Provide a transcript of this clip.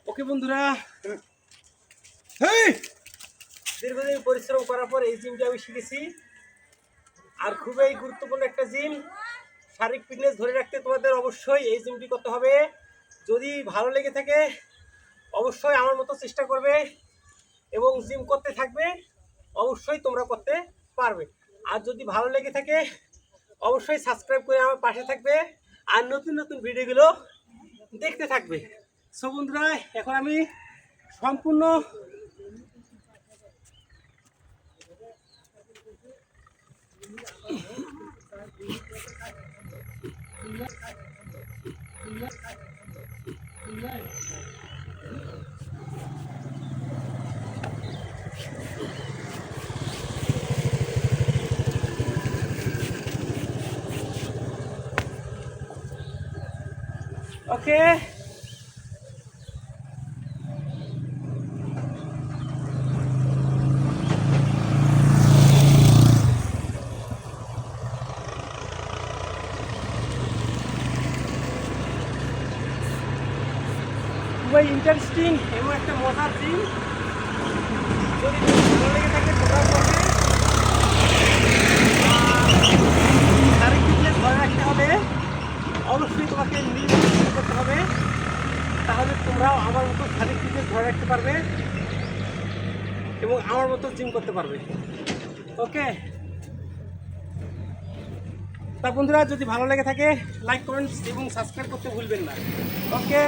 ওকে বন্ধুরা, দীর্ঘদিন পরিশ্রম করার পর এই জিমটা আমি শিখেছি। আর খুবই গুরুত্বপূর্ণ একটা জিম। শারীরিক ফিটনেস ধরে রাখতে তোমাদের অবশ্যই এই জিমটি করতে হবে। যদি ভালো লেগে থাকে অবশ্যই আমার মতো চেষ্টা করবে এবং জিম করতে থাকবে, অবশ্যই তোমরা করতে পারবে। আর যদি ভালো লেগে থাকে অবশ্যই সাবস্ক্রাইব করে আমার পাশে থাকবে আর নতুন নতুন ভিডিওগুলো দেখতে থাকবে। সো বন্ধুরা, এখন আমি সম্পূর্ণ ওকে খুবই ইন্টারেস্টিং এবং একটা মজার জিম। যদি ভালো লেগে থাকে তোমরা করবে। শারীরিক ফিটনেস ধরে রাখতে হবে, অবশ্যই তোমাকে নিয়মিত করতে হবে, তাহলে তোমরাও আমার মতো শারীরিক ফিটনেস ধরে রাখতে পারবে এবং আমার মতো জিম করতে পারবে। ওকে, তা বন্ধুরা, যদি ভালো লেগে থাকে লাইক কমেন্ট এবং সাবস্ক্রাইব করতে ভুলবেন না। ওকে।